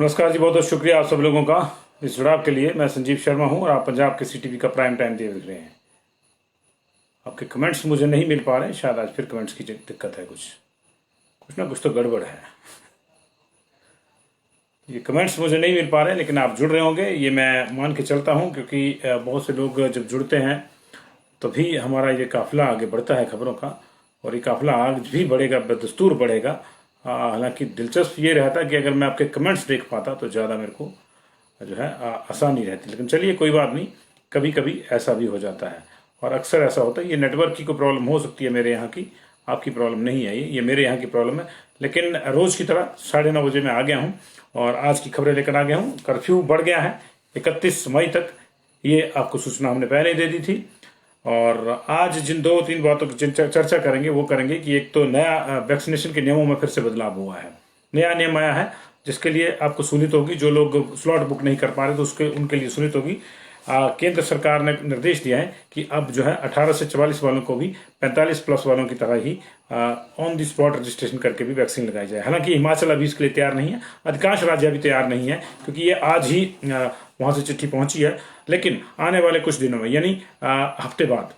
नमस्कार जी, बहुत बहुत शुक्रिया आप सब लोगों का इस जुड़ाव के लिए। मैं संजीव शर्मा हूं और आप पंजाब के CTV का प्राइम टाइम देख रहे हैं। आपके कमेंट्स मुझे नहीं मिल पा रहे हैं, शायद आज फिर कमेंट्स की दिक्कत है। कुछ ना कुछ तो गड़बड़ है। ये कमेंट्स मुझे नहीं मिल पा रहे हैं, लेकिन आप जुड़ रहे होंगे ये मैं मान के चलता हूं, क्योंकि बहुत से लोग जब जुड़ते हैं तभी हमारा ये काफिला आगे बढ़ता है खबरों का, और ये काफिला आज भी बढ़ेगा, बदस्तूर बढ़ेगा। हालांकि दिलचस्प ये रहता कि अगर मैं आपके कमेंट्स देख पाता तो ज़्यादा मेरे को जो है आसानी रहती, लेकिन चलिए कोई बात नहीं, कभी कभी ऐसा भी हो जाता है और अक्सर ऐसा होता है। ये नेटवर्क की कोई प्रॉब्लम हो सकती है मेरे यहाँ की, आपकी प्रॉब्लम नहीं है, ये मेरे यहाँ की प्रॉब्लम है। लेकिन रोज़ की तरह 9:30 बजे मैं आ गया हूँ और आज की खबरें लेकर आ गया हूँ। कर्फ्यू बढ़ गया है 31 मई तक, ये आपको सूचना हमने पहले ही दे दी थी। और आज जिन 2-3 बातों की चर्चा करेंगे वो करेंगे कि एक तो नया वैक्सीनेशन के नियमों में फिर से बदलाव हुआ है, नया नियम आया है जिसके लिए आपको सहूलियत होगी। जो लोग स्लॉट बुक नहीं कर पा रहे तो उनके लिए सहूलियत होगी। केंद्र सरकार ने निर्देश दिया है कि अब जो है 18 से 44 वालों को भी 45 प्लस वालों की तरह ही ऑन द स्पॉट रजिस्ट्रेशन करके भी वैक्सीन लगाई जाए। हालांकि हिमाचल अभी इसके लिए तैयार नहीं है, अधिकांश राज्य अभी तैयार नहीं है, क्योंकि ये आज ही वहां से चिट्ठी पहुंची है। लेकिन आने वाले कुछ दिनों में, यानी हफ्ते बाद,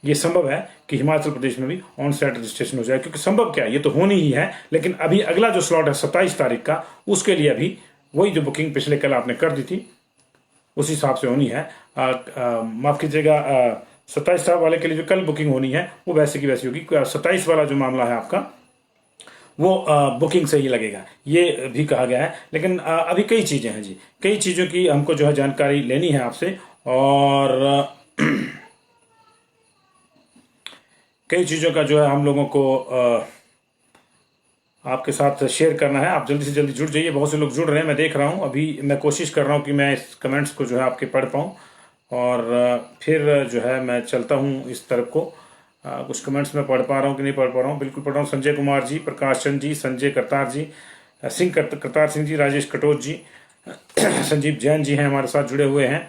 ये संभव है कि हिमाचल प्रदेश में भी ऑन साइट रजिस्ट्रेशन हो जाए। क्योंकि संभव क्या है, ये तो होनी ही है, लेकिन अभी अगला जो स्लॉट है 27 तारीख का, उसके लिए अभी वही जो बुकिंग पिछले कल आपने कर दी थी उसी हिसाब से होनी है। माफ कीजिएगा, 27 वाले के लिए जो कल बुकिंग होनी है वो वैसे की वैसी होगी। 27 वाला जो मामला है आपका वो बुकिंग से ही लगेगा, ये भी कहा गया है। लेकिन अभी कई चीजें हैं जी, कई चीजों की हमको जो है जानकारी लेनी है आपसे, और कई चीजों का जो है हम लोगों को आपके साथ शेयर करना है। आप जल्दी से जल्दी जुड़ जाइए, बहुत से लोग जुड़ रहे हैं, मैं देख रहा हूं। अभी मैं कोशिश कर रहा हूं कि मैं इस कमेंट्स को जो है आपके पढ़ पाऊं, और फिर जो है मैं चलता हूं इस तरफ को। कुछ कमेंट्स मैं पढ़ पा रहा हूं कि नहीं पढ़ पा रहा हूं, बिल्कुल पढ़ रहा हूं। संजय कुमार जी, प्रकाश चंद जी, संजय करतार जी, करतार सिंह जी, राजेश कटोच जी, संजीव जैन जी हैं हमारे साथ जुड़े हुए हैं,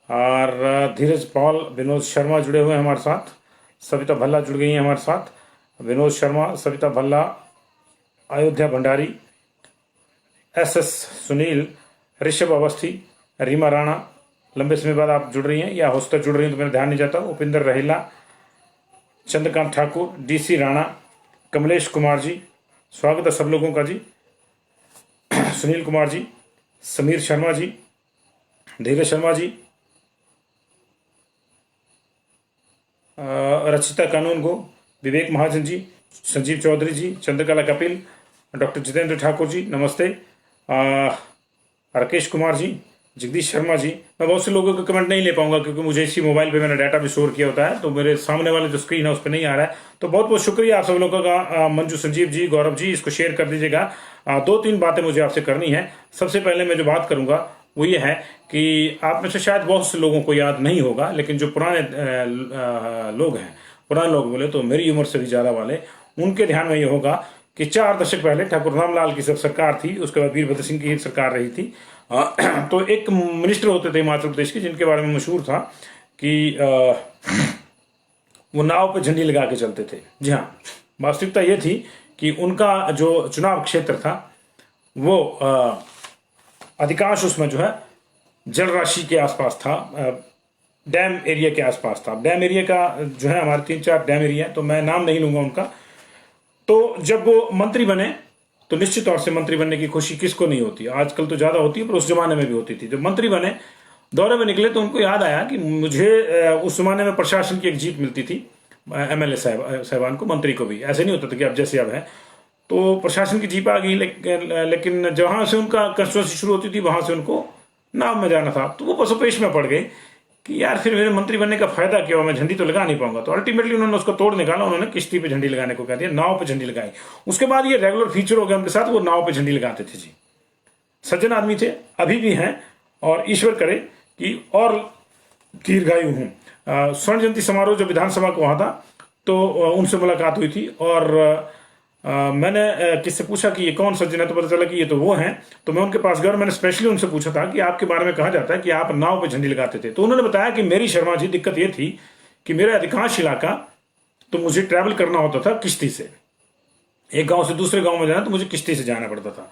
और धीरज पॉल, विनोद शर्मा जुड़े हुए हैं हमारे साथ, सविता भल्ला जुड़ गई हैं हमारे साथ, विनोद शर्मा, सविता भल्ला, अयोध्या भंडारी, SS सुनील, ऋषभ अवस्थी, रीमा राणा, लंबे समय बाद आप जुड़ रही हैं या होस्टर जुड़ रही हैं तो मेरा ध्यान नहीं जाता। उपिंदर रहेला, चंद्रकांत ठाकुर, DC राणा, कमलेश कुमार जी, स्वागत है सब लोगों का जी, सुनील कुमार जी, समीर शर्मा जी, धीरज शर्मा जी, रचिता कानून गो, विवेक महाजन जी, संजीव चौधरी जी, चंद्रकला कपिल, डॉक्टर जितेंद्र ठाकुर जी, नमस्ते, राकेश कुमार जी, जगदीश शर्मा जी। मैं बहुत से लोगों के कमेंट नहीं ले पाऊंगा क्योंकि मुझे इसी मोबाइल पे मैंने डाटा भी स्टोर किया होता है, तो मेरे सामने वाले जो स्क्रीन है उस पर नहीं आ रहा है। तो बहुत बहुत शुक्रिया आप सब लोगों का। मंजू, संजीव जी, गौरव जी, इसको शेयर कर दीजिएगा। 2-3 बातें मुझे आपसे करनी है। सबसे पहले मैं जो बात करूंगा वो ये है कि आप में से शायद बहुत से लोगों को याद नहीं होगा, लेकिन जो पुराने लोग हैं, पुराने लोग बोले तो मेरी उम्र से भी ज्यादा वाले, उनके ध्यान में ये होगा कि 4 दशक पहले ठाकुर रामलाल की जब सरकार थी, उसके बाद वीरभद्र सिंह की सरकार रही थी, तो एक मिनिस्टर होते थे हिमाचल प्रदेश के, जिनके बारे में मशहूर था कि वो नाव पे झंडी लगा के चलते थे। जी हाँ, वास्तविकता ये थी कि उनका जो चुनाव क्षेत्र था वो अधिकांश उसमें जो है जल राशि के आसपास था, डैम एरिया के आसपास था। डैम एरिया का जो है हमारे 3-4 डैम एरिया है, तो मैं नाम नहीं लूंगा उनका। तो जब वो मंत्री बने तो निश्चित तौर से मंत्री बनने की खुशी किसको नहीं होती, आजकल तो ज्यादा होती है, पर उस जमाने में भी होती थी। जब मंत्री बने, दौरे में निकले, तो उनको याद आया कि मुझे उस जमाने में प्रशासन की एक जीत मिलती थी, MLA साहबान को, मंत्री को भी। ऐसे नहीं होता था कि अब जैसे अब है, तो प्रशासन की जीप आ गई, लेकिन जहां से उनका कंस्टिट्यूंसी शुरू होती थी वहां से उनको नाव में जाना था। तो वो पसोपेश में पड़ गए कि यार फिर मेरे मंत्री बनने का फायदा क्या हुआ, मैं झंडी तो लगा नहीं पाऊंगा। तो अल्टीमेटली उन्होंने उसको तोड़ निकाला, उन्होंने किश्ती पे झंडी लगाने को कह दिया, नाव पे झंडी लगाई। उसके बाद ये रेगुलर फीचर हो गया उनके साथ, वो नाव पे झंडी लगाते थे जी। सज्जन आदमी थे, अभी भी हैं, और ईश्वर करे कि और दीर्घायु हूं। स्वर्ण जयंती समारोह जो विधानसभा को वहां था, तो उनसे मुलाकात हुई थी, और मैंने किससे पूछा कि ये कौन सज्जन है, तो पता चला कि ये तो वो हैं। तो मैं उनके पास गया और मैंने स्पेशली उनसे पूछा था कि आपके बारे में कहा जाता है कि आप नाव पे झंडी लगाते थे। तो उन्होंने बताया कि मेरी शर्मा जी, दिक्कत ये थी कि मेरा अधिकांश इलाका, तो मुझे ट्रैवल करना होता था किश्ती से, एक गांव से दूसरे गांव में जाना तो मुझे किश्ती से जाना पड़ता था।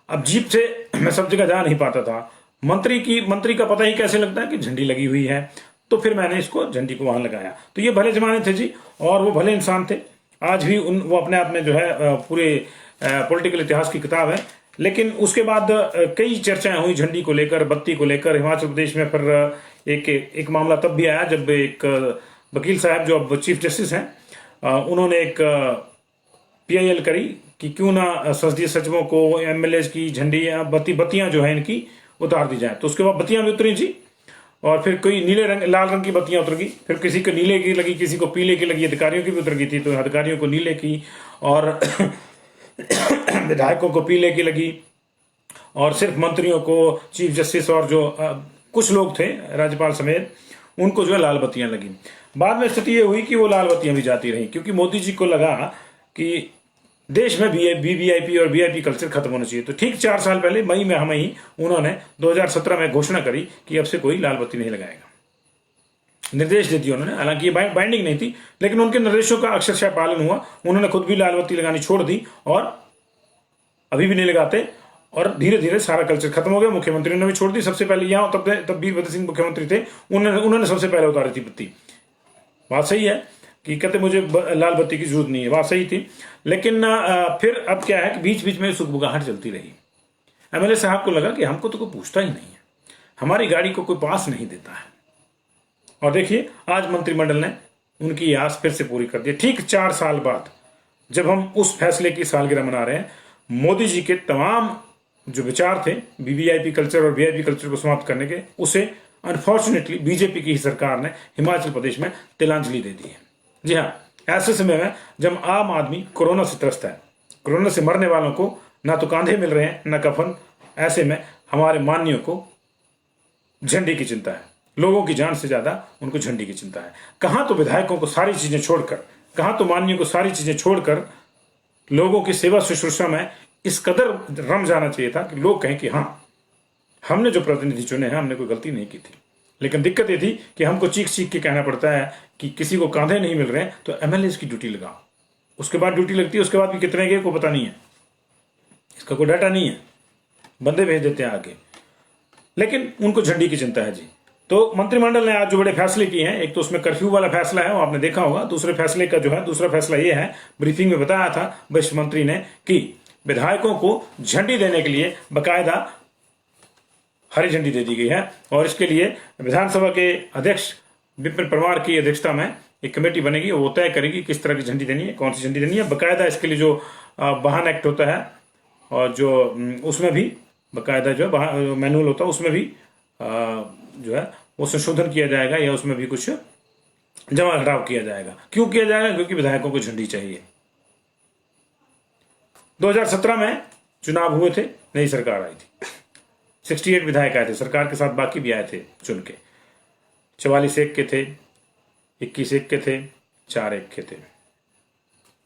अब जीप से मैं सब जगह जा नहीं पाता था, मंत्री का पता ही कैसे लगता है कि झंडी लगी हुई है, तो फिर मैंने इसको झंडी को वहां लगाया। तो ये भले जमाने थे जी, और वो भले इंसान थे। आज भी वो अपने आप में जो है पूरे पॉलिटिकल इतिहास की किताब है। लेकिन उसके बाद कई चर्चाएं हुई झंडी को लेकर, बत्ती को लेकर। हिमाचल प्रदेश में फिर एक मामला तब भी आया जब एक वकील साहब जो अब चीफ जस्टिस हैं, उन्होंने एक पीआईएल करी कि क्यों ना संसदीय सचिवों को, एमएलए की झंडियां, बत्तियां जो है इनकी उतार दी जाए। तो उसके बाद बत्तियां भी उतरी जी, और फिर कोई लाल रंग की बत्तियां उतर गई, फिर किसी को नीले की लगी, किसी को पीले की लगी, अधिकारियों की भी उतर गई थी, तो अधिकारियों को नीले की और विधायकों को पीले की लगी, और सिर्फ मंत्रियों को, चीफ जस्टिस और जो कुछ लोग थे राज्यपाल समेत, उनको जो है लाल बत्तियां लगी। बाद में स्थिति ये हुई कि वो लाल बत्तियां भी जाती रही, क्योंकि मोदी जी को लगा कि देश में वीवीआईपी और वीआईपी कल्चर खत्म होना चाहिए। तो ठीक 4 साल पहले मई में हमें ही उन्होंने 2017 में घोषणा करी कि अब से कोई लाल बत्ती नहीं लगाएगा। निर्देश दे दिए उन्होंने, हालांकि ये बाइंडिंग नहीं थी, लेकिन उनके निर्देशों का अक्षरशः पालन हुआ। उन्होंने खुद भी लाल बत्ती लगानी छोड़ दी और अभी भी नहीं लगाते, और धीरे धीरे सारा कल्चर खत्म हो गया। मुख्यमंत्री ने भी छोड़ दी सबसे पहले, यहाँ तब वीरभद्र सिंह मुख्यमंत्री थे, उन्होंने सबसे पहले उतारी थी बत्ती। बात सही है कि कहते मुझे लाल बत्ती की जरूरत नहीं है, बात सही थी। लेकिन फिर अब क्या है कि बीच बीच में सुगबुगाहट चलती रही। एमएलए साहब को लगा कि हमको तो कोई पूछता ही नहीं है, हमारी गाड़ी को कोई पास नहीं देता है। और देखिए आज मंत्रिमंडल ने उनकी आस फिर से पूरी कर दी। ठीक 4 साल बाद जब हम उस फैसले की सालगिरह मना रहे हैं, मोदी जी के तमाम जो विचार थे वीवीआईपी कल्चर और वीआईपी कल्चर को समाप्त करने के, उसे अनफॉर्चुनेटली बीजेपी की ही सरकार ने हिमाचल प्रदेश में तिलांजलि दे दी है। जी हाँ, ऐसे समय में जब आम आदमी कोरोना से त्रस्त है, कोरोना से मरने वालों को ना तो कांधे मिल रहे हैं ना कफन, ऐसे में हमारे माननीयों को झंडी की चिंता है। लोगों की जान से ज्यादा उनको झंडी की चिंता है। कहां तो विधायकों को सारी चीजें छोड़कर, कहां तो माननीयों को सारी चीजें छोड़कर लोगों की सेवा शुश्रूषा में इस कदर रम जाना चाहिए था कि लोग कहें कि हाँ, हमने जो प्रतिनिधि चुने हैं हमने कोई गलती नहीं की थी। लेकिन दिक्कत ये थी कि हमको चीख चीख के कहना पड़ता है कि किसी को कांधे नहीं मिल रहे हैं तो एमएलए की ड्यूटी लगाओ। उसके बाद ड्यूटी लगती है, उसके बाद भी कितने गए को पता नहीं है, इसका कोई डाटा नहीं है, बंदे भेज देते हैं आगे। लेकिन उनको झंडी की चिंता है जी। तो मंत्रिमंडल ने आज जो बड़े फैसले किए हैं, एक तो उसमें कर्फ्यू वाला फैसला है, वो आपने देखा होगा। दूसरे फैसले का जो है, दूसरा फैसला ये है, ब्रीफिंग में बताया था वरिष्ठ मंत्री ने कि विधायकों को झंडी देने के लिए बकायदा हरी झंडी दे दी गई है। और इसके लिए विधानसभा के अध्यक्ष विपिन परमार की अध्यक्षता में एक कमेटी बनेगी, वो तय करेगी किस तरह की झंडी देनी है, कौन सी झंडी देनी है। बकायदा इसके लिए जो वाहन एक्ट होता है और जो उसमें भी बकायदा जो मैनुअल होता है, उसमें भी जो है वो संशोधन किया जाएगा, या उसमें भी कुछ जमा घटाव किया जाएगा। क्यों किया जाएगा? क्योंकि विधायकों को झंडी चाहिए। 2017 में चुनाव हुए थे, नई सरकार आई थी, 68 विधायक आए थे, सरकार के साथ बाकी भी आए थे चुन के। 44 एक के थे, 21 एक के थे, 4 एक के थे,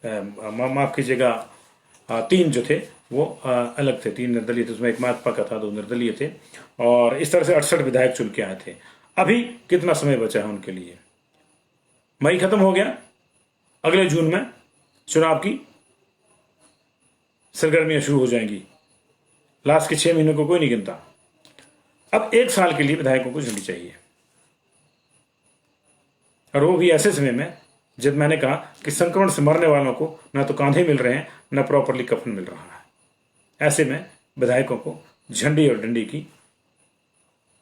माफ कीजिएगा 3 जो थे वो अलग थे, 3 निर्दलीय थे, उसमें एक माकपा का था, 2 निर्दलीय थे। और इस तरह से 68 विधायक चुन के आए थे। अभी कितना समय बचा है उनके लिए? मई खत्म हो गया, अगले जून में चुनाव की सरगर्मियां शुरू हो जाएंगी। लास्ट के 6 महीनों को कोई नहीं गिनता। अब 1 साल के लिए विधायकों को झंडी चाहिए, और वो भी ऐसे समय में जब मैंने कहा कि संक्रमण से मरने वालों को ना तो कांधे मिल रहे हैं ना प्रॉपरली कफन मिल रहा है। ऐसे में विधायकों को झंडी और डंडी की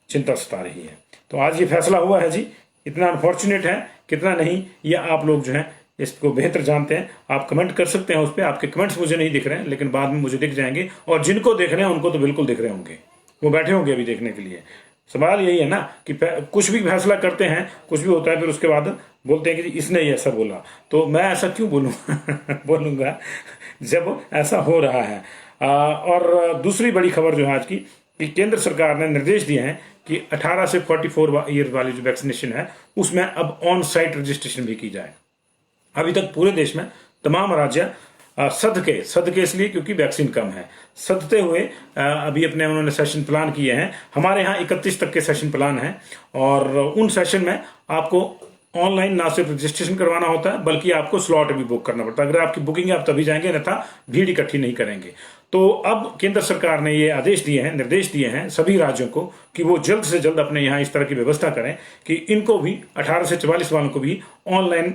चिंता सता रही है। तो आज ये फैसला हुआ है जी। इतना अनफॉर्चुनेट है, कितना नहीं, ये आप लोग जो हैं इसको बेहतर जानते हैं। आप कमेंट कर सकते हैं उस पर। आपके कमेंट्स मुझे नहीं दिख रहे हैं, लेकिन बाद में मुझे दिख जाएंगे, और जिनको देख रहे हैं उनको तो बिल्कुल दिख रहे होंगे, वो बैठे होंगे अभी देखने के लिए। सवाल यही है ना कि कुछ भी फैसला करते हैं, कुछ भी होता है, फिर उसके बाद बोलते हैं कि इसने ही ऐसा बोला। तो मैं ऐसा क्यों बोलूंगा जब ऐसा हो रहा है। और दूसरी बड़ी खबर जो है आज की, कि केंद्र सरकार ने निर्देश दिए हैं कि 18 से 44 ईयर वाली जो वैक्सीनेशन है उसमें अब ऑन साइट रजिस्ट्रेशन भी की जाए। अभी तक पूरे देश में तमाम राज्य सद के इसलिए क्योंकि वैक्सीन कम है, सदते हुए अभी अपने उन्होंने सेशन प्लान किए हैं। हमारे यहाँ 31 तक के सेशन प्लान हैं, और उन सेशन में आपको ऑनलाइन ना सिर्फ रजिस्ट्रेशन करवाना होता है, बल्कि आपको स्लॉट भी बुक करना पड़ता है। अगर आपकी बुकिंग है आप तभी जाएंगे, अन्यथा भीड़ इकट्ठी नहीं करेंगे। तो अब केंद्र सरकार ने ये आदेश दिए हैं, निर्देश दिए हैं सभी राज्यों को कि वो जल्द से जल्द अपने यहाँ इस तरह की व्यवस्था करें कि इनको भी 18 से 44 वालों को भी ऑनलाइन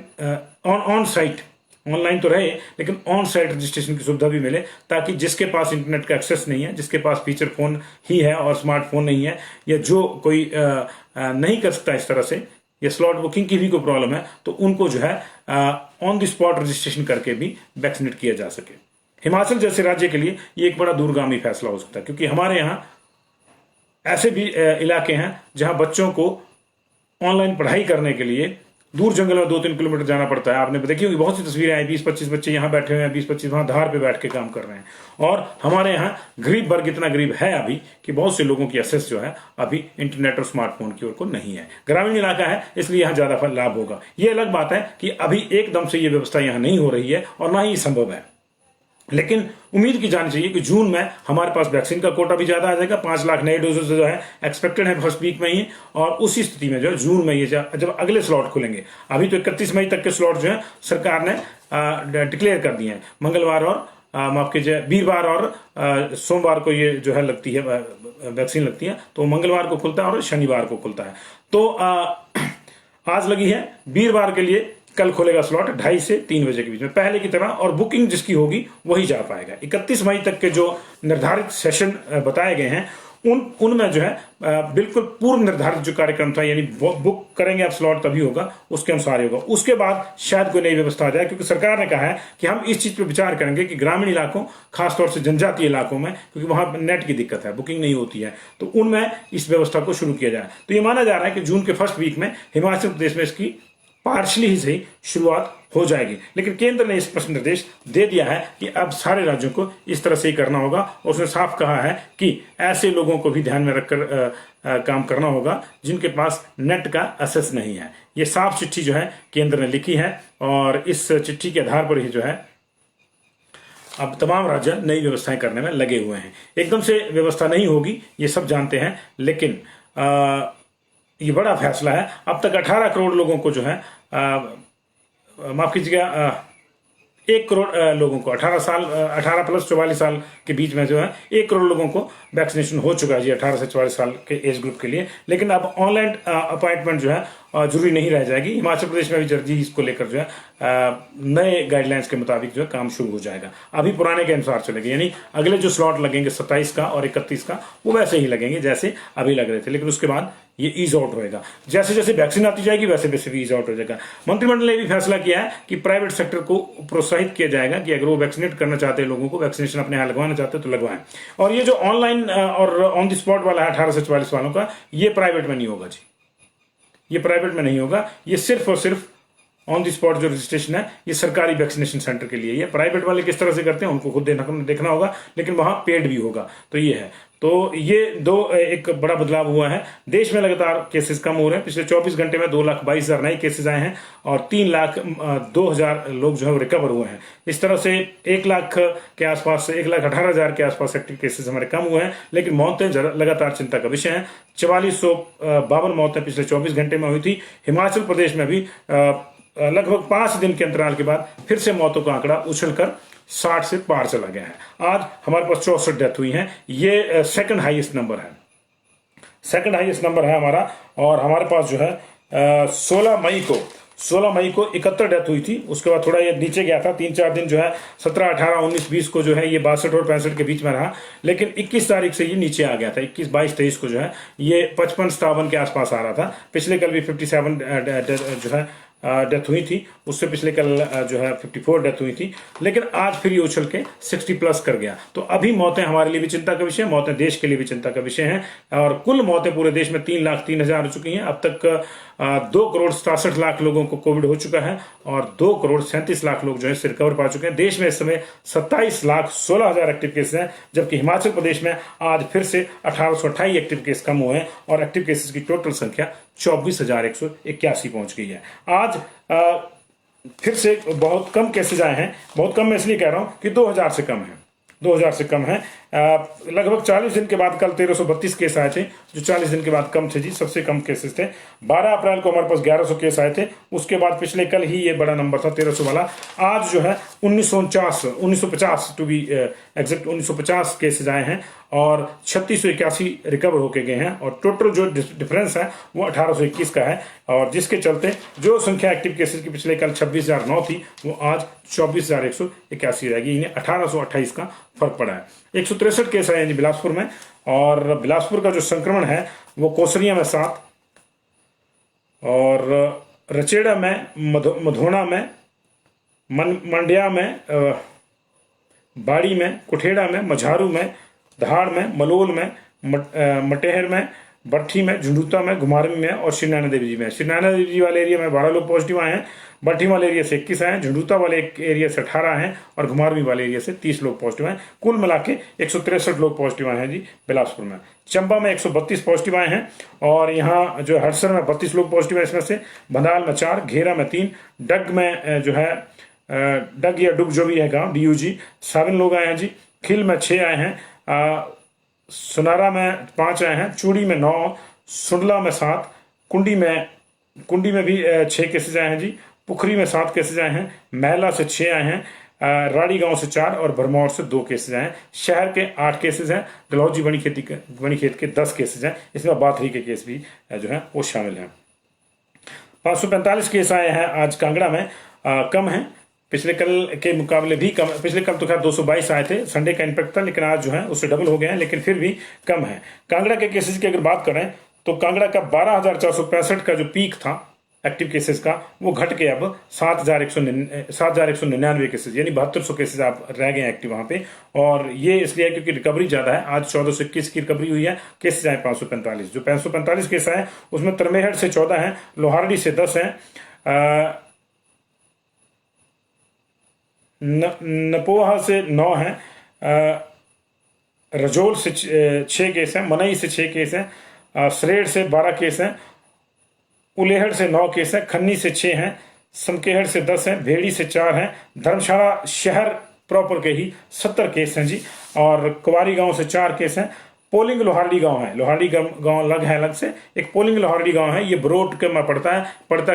ऑन साइट, ऑनलाइन तो रहे लेकिन ऑन साइट रजिस्ट्रेशन की सुविधा भी मिले, ताकि जिसके पास इंटरनेट का एक्सेस नहीं है, जिसके पास फीचर फोन ही है और स्मार्टफोन नहीं है, या जो कोई नहीं कर सकता इस तरह से, या स्लॉट बुकिंग की भी कोई प्रॉब्लम है, तो उनको जो है ऑन द स्पॉट रजिस्ट्रेशन करके भी वैक्सीनेट किया जा सके। हिमाचल जैसे राज्य के लिए ये एक बड़ा दूरगामी फैसला हो सकता है, क्योंकि हमारे यहाँ ऐसे भी इलाके हैं जहां बच्चों को ऑनलाइन पढ़ाई करने के लिए दूर जंगल में 2-3 किलोमीटर जाना पड़ता है। आपने देखी होगी बहुत सी तस्वीरें आई, 20-25 बच्चे यहाँ बैठे हुए हैं, 20-25 वहां धार पे बैठ के काम कर रहे हैं। और हमारे यहाँ गरीब वर्ग इतना गरीब है अभी कि बहुत से लोगों की एक्सेस जो है अभी इंटरनेट और स्मार्टफोन की ओर को नहीं है। ग्रामीण इलाका है इसलिए यहाँ ज्यादा लाभ होगा। ये अलग बात है कि अभी एकदम से ये व्यवस्था यहाँ नहीं हो रही है और ना ही संभव है, लेकिन उम्मीद की जानी चाहिए कि जून में हमारे पास वैक्सीन का कोटा भी ज्यादा आ जाएगा। 5 लाख नए डोजेस जो है एक्सपेक्टेड है फर्स्ट वीक में ही, और उसी स्थिति में जो है जून में ये जब अगले स्लॉट खुलेंगे, अभी तो 31 मई तक के स्लॉट जो है सरकार ने डिक्लेयर कर दिए हैं। मंगलवार और माफ कीजिए वीरवार और सोमवार को ये जो है लगती है वैक्सीन लगती है, तो मंगलवार को खुलता है और शनिवार को खुलता है। तो आज लगी है, वीरवार के लिए कल खुलेगा स्लॉट 2:30 से 3 बजे के बीच में पहले की तरह, और बुकिंग जिसकी होगी वही जा पाएगा। 31 मई तक के जो निर्धारित सेशन बताए गए हैं उनमें जो है बिल्कुल पूर्व निर्धारित जो कार्यक्रम था, यानी बुक करेंगे आप स्लॉट तभी होगा, उसके अनुसार ही होगा। उसके बाद शायद कोई नई व्यवस्था आ जाए, क्योंकि सरकार ने कहा है कि हम इस चीज पर विचार करेंगे कि ग्रामीण इलाकों, खासतौर से जनजातीय इलाकों में, क्योंकि वहां नेट की दिक्कत है, बुकिंग नहीं होती है, तो उनमें इस व्यवस्था को शुरू किया जाए। तो ये माना जा रहा है कि जून के फर्स्ट वीक में हिमाचल प्रदेश में इसकी पार्शली ही सही शुरुआत हो जाएगी। लेकिन केंद्र ने स्पष्ट निर्देश दे दिया है कि अब सारे राज्यों को इस तरह से ही करना होगा, और उसने साफ कहा है कि ऐसे लोगों को भी ध्यान में रखकर काम करना होगा जिनके पास नेट का एक्सेस नहीं है। ये साफ चिट्ठी जो है केंद्र ने लिखी है, और इस चिट्ठी के आधार पर ही जो है अब तमाम राज्य नई व्यवस्थाएं करने में लगे हुए हैं। एकदम से व्यवस्था नहीं होगी, ये सब जानते हैं, लेकिन ये बड़ा फैसला है। अब तक 18 करोड़ लोगों को जो है माफ कीजिएगा 1 करोड़ लोगों को 18 प्लस 44 साल के बीच में जो है 1 करोड़ लोगों को वैक्सीनेशन हो चुका है जी 18 से 44 साल के एज ग्रुप के लिए। लेकिन अब ऑनलाइन अपॉइंटमेंट जो है जरूरी नहीं रह जाएगी। हिमाचल प्रदेश में भी जल्दी इसको लेकर जो है नए गाइडलाइंस के मुताबिक जो है काम शुरू हो जाएगा। अभी पुराने के अनुसार चलेगा, यानी अगले जो स्लॉट लगेंगे 27 का और 31 का वो वैसे ही लगेंगे जैसे अभी लग रहे थे, लेकिन उसके बाद ये ईज आउट होएगा। जैसे जैसे वैक्सीन आती जाएगी वैसे वैसे भी ईज आउट हो जाएगा। मंत्रिमंडल ने भी फैसला किया है कि प्राइवेट सेक्टर को प्रोत्साहित किया जाएगा कि अगर वो वैक्सीनेट करना चाहते हैं लोगों को, वैक्सीनेशन अपने यहाँ लगवाना चाहते हैं तो लगवाएं। और ये जो ऑनलाइन और ऑन द स्पॉट वाला है 18 से 44 वालों का, ये प्राइवेट में नहीं होगा जी, ये प्राइवेट में नहीं होगा। ये सिर्फ और सिर्फ ऑन द स्पॉट जो रजिस्ट्रेशन है ये सरकारी वैक्सीनेशन सेंटर के लिए। ये प्राइवेट वाले किस तरह से करते हैं उनको खुद देखना होगा, लेकिन वहां पेड भी होगा। तो ये है, तो ये एक बड़ा बदलाव हुआ है। देश में लगातार केसेस कम हो रहे हैं। पिछले 24 घंटे में 2,22,000 नए केसेस आए हैं और 3,02,000 लोग जो है रिकवर हुए हैं। इस तरह से 1 लाख के आसपास, 1,18,000 के आसपास एक्टिव केसेस हमारे कम हुए हैं। लेकिन मौतें लगातार चिंता का विषय है। 4452 मौतें पिछले 24 घंटे में हुई थी। हिमाचल प्रदेश में भी लगभग 5 दिन के अंतराल के बाद फिर से मौतों का आंकड़ा उछलकर 60 से पार चला गया है। आज हमारे पास 64 डेथ हुई हैं। ये सेकंड हाईएस्ट नंबर है, सेकंड हाईएस्ट नंबर है हमारा। और हमारे पास जो है 16 मई को 71 डेथ हुई थी। उसके बाद थोड़ा ये नीचे गया था 3-4 दिन जो है 17, 18, 19, 20 को जो है ये 62 और 65 के बीच में रहा। लेकिन 21 तारीख से ये नीचे आ गया था। 21, 22, 23 को जो है ये 55-57 के आसपास आ रहा था। पिछले कल भी 57 जो है डेथ हुई थी। उससे पिछले कल जो है 54 डेथ हुई थी। लेकिन आज फिर ये उछल के 60 प्लस कर गया। तो अभी मौतें हमारे लिए भी चिंता का विषय है, मौतें देश के लिए भी चिंता का विषय है। और कुल मौतें पूरे देश में 3,03,000 हो चुकी हैं। अब तक 2,67,00,000 लोगों को कोविड हो चुका है और 2,37,00,000 लोग जो है रिकवर पा चुके हैं। देश में इस समय 27,16,000 एक्टिव केस हैं, जबकि हिमाचल प्रदेश में आज फिर से 1,828 एक्टिव केस कम हुए हैं और एक्टिव केसेस की टोटल संख्या 24,181 पहुंच गई है। आज फिर से बहुत कम केसेज आए हैं। बहुत कम मैं इसलिए कह रहा हूं कि 2,000 से कम है, 2,000 से कम है। लगभग 40 दिन के बाद कल 1332 केस आए थे, जो 40 दिन के बाद कम थे जी, सबसे कम केसेस थे। 12 अप्रैल को हमारे पास 1100 केस आए थे, उसके बाद पिछले कल ही ये बड़ा नंबर था 1300 वाला। आज जो है 1950 टू बी एग्जैक्ट 1950 केसेज आए हैं और 3681 रिकवर होके गए हैं, और टोटल जो डिफरेंस है वो 1821 का है। और जिसके चलते जो संख्या एक्टिव केसेज की पिछले कल 26,009 थी, वो आज 24,181 रहेगी, यानी 1828 का फर्क पड़ा है। 163 केस आए हैं बिलासपुर में, और बिलासपुर का जो संक्रमण है वो कोसरिया में 7, और रचेड़ा में, मधोना में, मंडिया में, बाड़ी में, कुठेड़ा में, मझारू में, धाड़ में, मलोल में, मटेहर में, बट्ठी में, झुंडूता में, घुमारवी में और श्री नैना देवी जी में। श्री नैना देवी जी वाले एरिया में 12 लोग पॉजिटिव आए हैं, बट्ठी वाले एरिया से 21 आए हैं, झुंडूता वाले एरिया से 18 हैं और घुमारवी वाले एरिया से 30 लोग पॉजिटिव हैं। कुल मिला के 163 लोग पॉजिटिव आए हैं जी बिलासपुर में। चंबा में 132 पॉजिटिव आए हैं, और यहाँ जो हड़सर में 32 लोग पॉजिटिव है, इसमें से भंडाल में 4, घेरा में 3, डग में जो है डग या डुग जो भी है गांव DUG 7 लोग आए हैं जी। खिल में 6 आए हैं, सुनारा में 5 आए हैं, चूड़ी में 9, सुंडला में 7, कुंडी में भी 6 केसेज आए हैं जी। पुखरी में 7 केसेज आए हैं, महला से 6 आए हैं, राड़ी गांव से 4 और भरमौर से 2 केसेज आए हैं। शहर के 8 केसेज हैं, डलहौजी बनी खेत के 10 केसेज हैं, इसमें बाथरी के केस भी जो है वो शामिल हैं। 545 केस आए हैं आज कांगड़ा में, कम है पिछले कल के मुकाबले भी कम। पिछले कल तो खैर 222 आए थे, संडे का इम्पैक्ट था, लेकिन आज जो है उससे डबल हो गए हैं, लेकिन फिर भी कम है। कांगड़ा के केसेस की अगर बात करें तो कांगड़ा का 12,465 का जो पीक था एक्टिव केसेस का, वो घट के अब 7,199 केसेस, यानी 7200 केसेस आप रह गए एक्टिव वहां पे। और ये इसलिए है क्योंकि रिकवरी ज्यादा है, आज 1421 की रिकवरी हुई है, केसेस आए 545। जो 545 केस आए उसमें तरमेहट से 14 हैं, लोहारडी से 10 हैं, नपोहा से 9 हैं, रजोल से 6 केस हैं, मनई से 6 केस हैं, सरेड़ से 12 केस हैं, उलेहड़ से 9 केस हैं, खन्नी से 6 हैं, समकेहड़ से 10 हैं, भेड़ी से 4 हैं, धर्मशाला शहर प्रॉपर के ही 70 केस हैं जी, और कुवारी गांव से 4 केस हैं। पोलिंग लोहारडी गांव है, लोहारडी गांव अलग है, अलग से एक पोलिंग लोहारडी गांव है, ये बरोट के में पड़ता है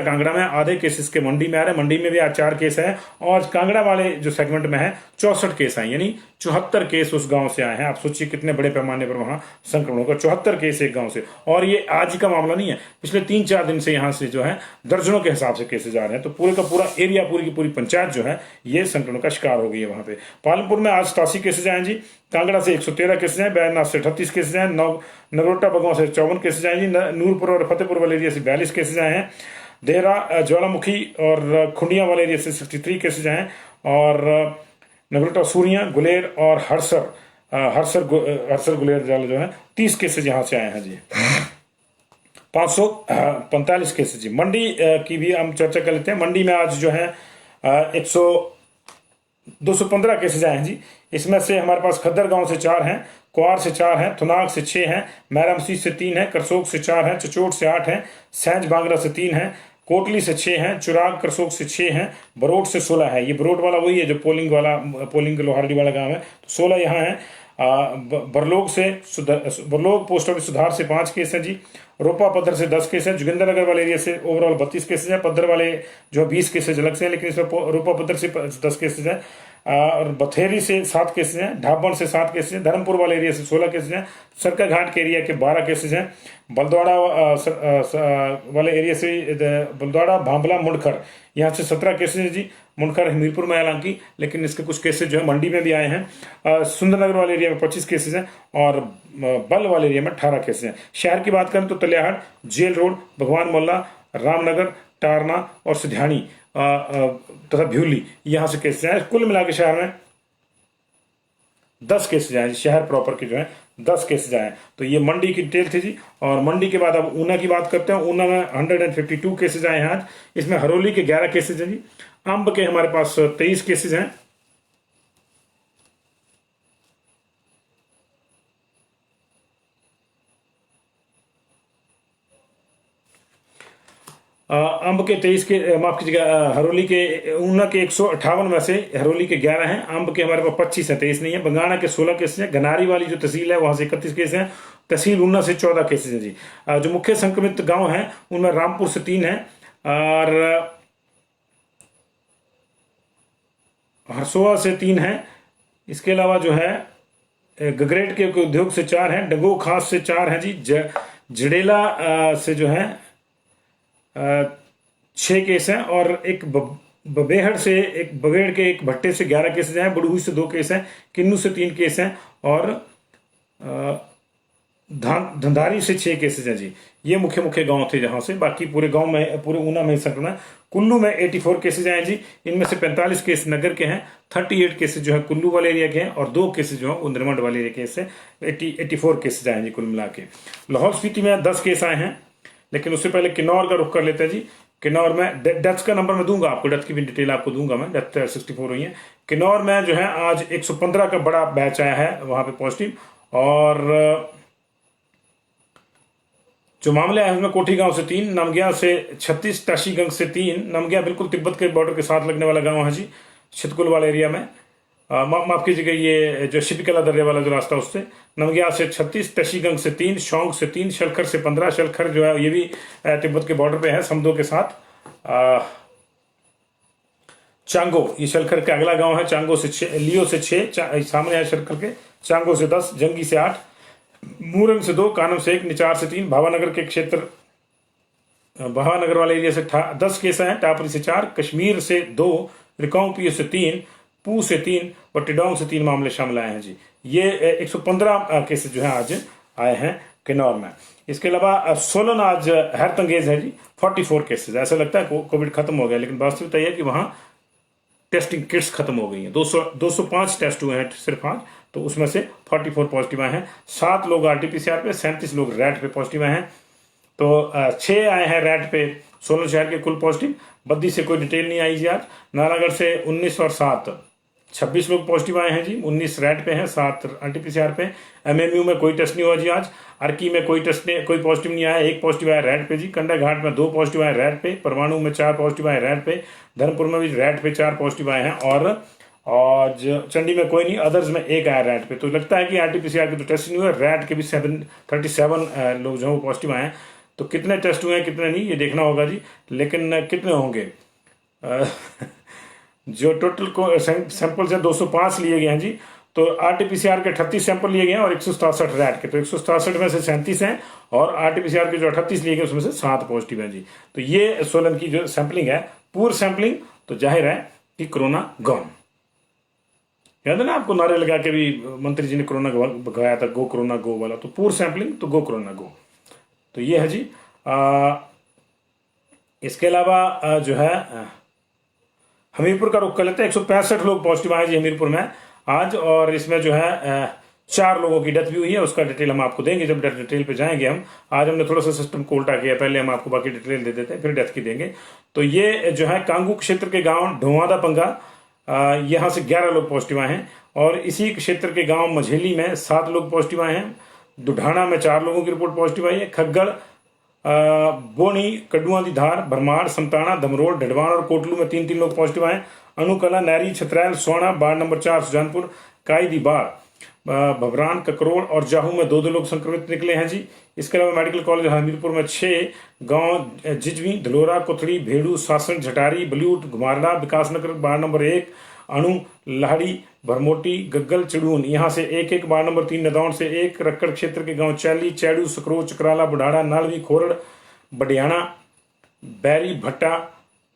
कांगड़ा में। आधे केसेस के मंडी में आ रहे हैं, मंडी में भी आज 4 केस है, और कांगड़ा वाले जो सेगमेंट में है 64 केस आए, यानी 74 केस उस गांव से आए हैं। आप सोचिए कितने बड़े पैमाने पर वहां संक्रमण होगा, 74 केस एक गांव से। और ये आज ही का मामला नहीं है, पिछले 3-4 दिन से यहाँ से जो है दर्जनों के हिसाब से केसेज आ रहे हैं। तो पूरे का पूरा एरिया, पूरी की पूरी पंचायत जो है ये संक्रमण का शिकार हो गई है वहां पे। पालमपुर में आज 87 केसेज आए जी, कांगड़ा से 113 केसेज हैं, बैजनाथ से 38 केसेज हैं, नगरोटा बगवां से 54 केसेज आए जी, नूरपुर और फतेहपुर वाले एरिया से 42 केसेज आए हैं, देहरा ज्वालामुखी और खुंडिया वाले एरिया से 63 केसेज आए हैं, और नगरोटा सूरिया, गुलेर और हरसर गुलेर जो है 30 केसेज यहाँ से आए हैं जी। 545 केसेज जी। मंडी की भी हम चर्चा कर लेते हैं। मंडी में आज जो है 215 केसेज आए हैं जी। इसमें से हमारे पास खद्दर गांव से 4 हैं, कुआर से 4 हैं, थुनाग से 6 हैं, मैरामसी से 3 हैं, करसोग से 4 हैं, चचोट से 8 हैं, सैंज बांगरा से 3 हैं, कोटली से 6 हैं, चुराग करसोग से 6 हैं, बरोट से 16 है। ये बरोट वाला वही है जो पोलिंग लोहारडी वाला गांव है, तो 16 यहाँ है। बरलोग पोस्ट ऑफिस सुधार से 5 केस हैं जी, रोपा पद्धर से 10 केस हैं, जोगिंद्रनगर वाले एरिया से ओवरऑल 32 केसेज हैं, पद्धर वाले जो 20 केसेज अलग से हैं, लेकिन इसमें रोपा पद्धर से 10 केसेज हैं, और बथेरी से 7 केसेज हैं, ढाबन से 7 केसेज हैं, धर्मपुर वाले एरिया से 16 केसेज हैं, सरका घाट के एरिया के 12 केसेज हैं, बलद्वाड़ा वाले एरिया से बलद्वाड़ा भांबला मुंडखर यहाँ से 17 केसेज हैं जी। मुंडखर हमीरपुर में हालांकि, लेकिन इसके कुछ केसेज जो है मंडी में भी आए हैं। सुंदरनगर वाले एरिया में 25 केसेज हैं, और बल वाले एरिया में 18 केसेज हैं। शहर की बात करें तो तलियाहड़, जेल रोड, भगवान मोहल्ला, रामनगर, टारना और सिध्याणी तथा भ्यूली यहाँ से केसेज आए। कुल मिला के शहर में 10 केसेज आए, शहर प्रॉपर के जो है 10 केसेज आए। तो ये मंडी की डिटेल थी जी। और मंडी के बाद अब ऊना की बात करते हैं। ऊना में 152 केसेज आए हैं आज, इसमें हरोली के 11 केसेज हैं जी, अंब के हमारे पास 23 केसेज हैं, अंब के 23 के, माफ कीजिएगा, हरोली के ऊना के 158 में से हरोली के 11 हैं। अंब के हमारे पास 25 है, 23 नहीं है। बंगाणा के 16 केसेस हैं। घनारी वाली जो तहसील है वहां से 31 केस हैं। तहसील ऊना से 14 केसेस हैं जी। जो मुख्य संक्रमित गांव हैं उनमें रामपुर से 3 है और हरसोआ से 3 है। इसके अलावा जो है गगरेट के उद्योग से 4 हैं। डंगो खास से 4 हैं जी। जड़ेला से जो है 6 केस हैं और एक बबेहड़ से, एक बबेड़ के एक भट्टे से 11 केसेस हैं। बड़ूही से 2 केस हैं। किन्नू से 3 केस हैं और धंधारी से 6 केसेस हैं जी। ये मुख्य मुख्य गांव थे जहां से, बाकी पूरे गांव में, पूरे ऊना में संक्रमण है। कुल्लू में 84 केसेज आए जी। इनमें से 45 केस नगर के हैं, 38 केसेज जो है कुल्लू वाले एरिया के हैं और 2 केसेज जो है वो निर्मंड वाले एरिया के हैं। 84 केसेज आए जी कुल मिला के। लाहौल स्पीति में 10 केस आए हैं। लेकिन उससे पहले किन्नौर का रुख कर लेते हैं जी। किन्नौर में डेथ्स का नंबर मैं दूंगा आपको, डेथ की भी डिटेल आपको दूंगा मैं। डेथ 64 हुई है किन्नौर में जो है। आज 115 का बड़ा बैच आया है वहां पे पॉजिटिव। और जो मामले आए उसमें कोठी गांव से 3, नमग्या से 36, टाशीगंज से 3। नमग्या बिल्कुल तिब्बत के बॉर्डर के साथ लगने वाला गांव है जी, छितकुल वाले एरिया में। माफ कीजिएगा, ये जो शिपकला दर्रे वाला जो रास्ता उससे। नमग्या से 36, टशीगंज से 3, शौंग से 3, शलखर से 15। शलखर जो है ये भी तिब्बत के बॉर्डर पे है समदो के साथ। चांगो, ये शलखर का अगला गांव है। चांगो से 6, लियो से 6 सामने है शलखर के। चांगो से 10, जंगी से 8, मूरंग से 2, कानम से 1, निचार से 3। भावानगर के क्षेत्र, भावानगर वाले एरिया से 10 केस हैं। टापरी से 4, कश्मीर से 2, रिकांगपियो से 3, पू से 3 और टिडोंग से 3 मामले शामिल आए हैं जी। ये 115 केसेस जो है आज आए हैं किन्नौर में। इसके अलावा सोलन आज हैरतंगेज है जी, 44 केसेस। ऐसा लगता है कोविड खत्म हो गया, लेकिन वास्तविकता यह है कि वहां टेस्टिंग किट्स खत्म हो गई हैं। 205 टेस्ट हुए हैं सिर्फ आज, तो उसमें से 44 पॉजिटिव आए हैं। 7 लोग आरटीपीसीआर पे, 37 लोग रैट पे पॉजिटिव आए हैं। तो 6 आए हैं रैट पे सोलन शहर के कुल पॉजिटिव। बद्दी से कोई डिटेल नहीं आई जी आज। नालागढ़ से 19 और 7, 26 लोग पॉजिटिव आए हैं जी। 19 रैट पे हैं, 7 आरटीपीसीआर पे। एमएमयू में कोई टेस्ट नहीं हुआ जी आज। अर्की में कोई पॉजिटिव नहीं आया, 1 पॉजिटिव आया रैट पे जी। कंडा घाट में 2 पॉजिटिव आए रैट पे। परमाणु में 4 पॉजिटिव आए रैट पे। धर्मपुर में भी रैट पे 4 पॉजिटिव आए हैं और चंडी में कोई नहीं, अदर्स में 1 आया रैट पे। तो लगता है कि आरटीपीसीआर के तो टेस्ट नहीं हुए, रैट के भी 37 लोग जो है वो पॉजिटिव आए हैं। तो कितने टेस्ट हुए हैं कितने नहीं ये देखना होगा जी, लेकिन कितने होंगे जो टोटल को सैंपल्स हैं 205 लिए गए हैं जी। तो आरटीपीसीआर के 38 सैंपल लिए गए हैं और 167 रैट के। तो 167 में से 37 हैं और आरटीपीसीआर के जो 38 लिए गए उसमें से 7 पॉजिटिव हैं जी। तो ये सोलन की जो सैंपलिंग है, पूर्ण सैंपलिंग, तो जाहिर है कि कोरोना गॉन। याद है ना आपको, नारे लगा के भी मंत्री जी ने कोरोना भगाया था, गो कोरोना गो वाला। तो पूर्ण सैंपलिंग, तो गो कोरोना गो। तो ये है जी। इसके अलावा जो है हमीरपुर का रुख कर लेते हैं। 165 लोग पॉजिटिव आए जी हमीरपुर में आज। और इसमें जो है 4 लोगों की डेथ भी हुई है। उसका डिटेल हम आपको देंगे जब डिटेल पे जाएंगे हम। आज हमने थोड़ा सा सिस्टम को उल्टा किया, पहले हम आपको बाकी डिटेल दे देते हैं फिर डेथ की देंगे। तो ये जो है कांगू क्षेत्र के गांव ढोवादा पंगा, यहाँ से 11 लोग पॉजिटिव आए हैं। और इसी क्षेत्र के गांव मझेली में 7 लोग पॉजिटिव आए हैं। दुढ़ाना में 4 लोगों की रिपोर्ट पॉजिटिव आई है। खग्गड़, बोनी, कड्डुआ दी धार, भरमाड़, समताना, धमरोड़, ढडवान और कोटलू में 3-3 लोग पॉजिटिव आए। अनुकला, नैरी, छतरैल, सोना, वार्ड नंबर 4 सुजानपुर, काई दी बार, भबरान, ककरोड़ और जाहू में 2-2 लोग संक्रमित निकले हैं जी। इसके अलावा मेडिकल कॉलेज हमीरपुर में 6 गांव, जिजवी, धलोरा, कोथड़ी, भेड़ू, सासन, झटारी, बलूट, घुमारडा, विकासनगर, वार्ड नंबर 1, अणु, लाहड़ी, भरमोटी, गग्गल, चिड़ून, यहाँ से 1-1। वार्ड नंबर 3 नदौन से 1। रक्कड़ क्षेत्र के गांव चैली, चैडू, सकरो, चकराला, बुढ़ाड़ा, नालवी, खोरड़, बडियाना, बैरी, भट्टा,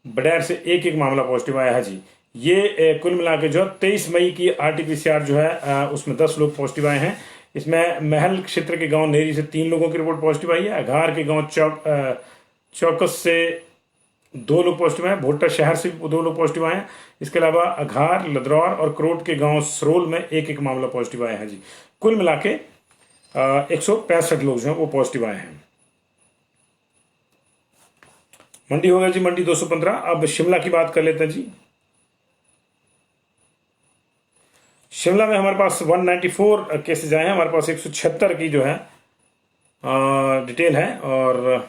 बडैर से 1-1 मामला पॉजिटिव आया है जी। ये कुल मिला के जो 23 मई की आरटीपीसीआर जो है उसमें 10 लोग पॉजिटिव आए हैं। इसमें महल क्षेत्र के गांव नेरी से 3 लोगों की रिपोर्ट पॉजिटिव आई है। अघार के गांव चौकस से 2 लोग पॉजिटिव आए। भोटा शहर से 2 लोग पॉजिटिव आए हैं। इसके अलावा अघार, लदरौर और करोट के गांव सरोल में 1-1 मामला पॉजिटिव आया है जी। कुल मिला के 165 लोग जो हैं वो पॉजिटिव आए हैं। मंडी हो गया जी, मंडी 215। अब शिमला की बात कर लेते हैं जी। शिमला में हमारे पास 194 केसेज आए हैं। हमारे पास 176 की जो है डिटेल है और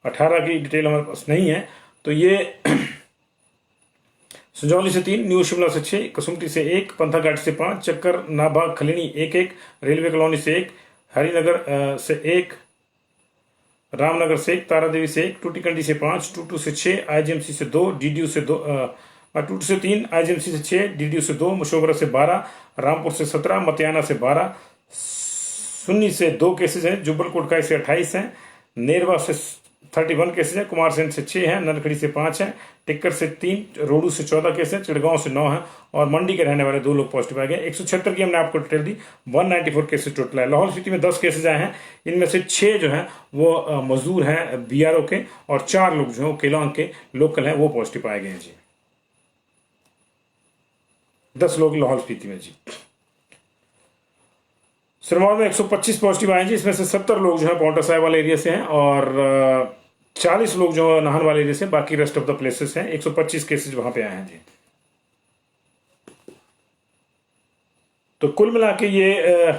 18 की डिटेल हमारे पास नहीं है। तो ये संजौली से 3, न्यू शिमला से 6, कसुमटी से 1, पंथाघाट से 5, चक्कर नाभा खलीनी 1-1, रेलवे कॉलोनी से 1, हरिनगर से 1, रामनगर से 1, तारादेवी से 1, टूटीकंडी से 5, टूटू से 6, आईजीएमसी से 2, डीडीयू से 2, टूटू से 3, आईजीएमसी से 6, डीडीयू से 2, मशोबरा से 12, रामपुर से 17, मतियाना से 12, सुन्नी से 2 केसेज हैं, जुब्बल कोटखाई से 28 हैं, नेरवा से 31 केसेज है, कुमारसैन से 6 है, नलखड़ी से 5 है, टिक्कर से 3, रोडू से 14 केस है, चिड़गांव से 9 है और मंडी के रहने वाले 2 लोग पॉजिटिव आए गए। 176 की हमने आपको डिटेल दी, 194 केसेज टोटल है। लाहौल स्पीति में 10 केसेज आए हैं, इनमें से 6 जो हैं वो मजदूर हैं बीआरओ के और 4 लोग जो हैं केलांग के लोकल हैं वो पॉजिटिव पाए गए हैं जी। 10 लोग लाहौल स्पीति में जी। सिरमौर में 125 पॉजिटिव आए जी, इसमें से 70 लोग जो है पाउंटा साहिब वाले एरिया से हैं और 40 लोग जो है नाहन वाले एरिया से, बाकी रेस्ट ऑफ द प्लेसेस हैं। 125 केसेज वहां पे आए हैं जी। तो कुल मिला के ये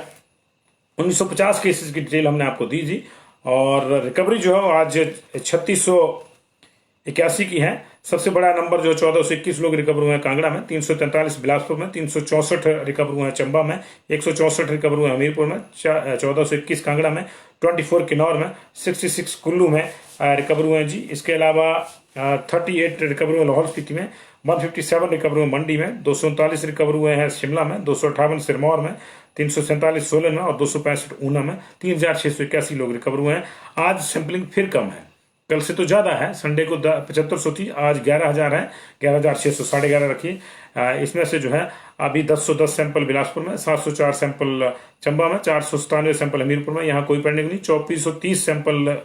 1950 केसेज की डिटेल हमने आपको दी जी और रिकवरी जो है आज 3681 की है। सबसे बड़ा नंबर जो 1421 लोग रिकवर हुए हैं कांगड़ा में, 343 बिलासपुर में, 364 रिकवर हुए हैं चंबा में, 164 रिकवर हुए हैं हमीरपुर में, 1421 कांगड़ा में, 24 किन्नौर में, 66 कुल्लू में रिकवर हुए हैं जी। इसके अलावा 38 रिकवर हुए लाहौल स्पीति में, 157 रिकवर हुए मंडी में, 239 रिकवर हुए हैं शिमला में, 258 सिरमौर में, 347 सोलन में और 265 ऊना में, 3681 लोग रिकवर हुए हैं। आज सैंपलिंग फिर कम है, कल से तो ज्यादा है। संडे को 7500 थी, आज 11,000 है, 11,600, 11.5 रखिए। इसमें से जो है अभी 1010 सैंपल बिलासपुर में, 704 सैंपल चंबा में, 497 सैंपल हमीरपुर में, यहाँ कोई पेंडिंग नहीं, 2430 सैंपल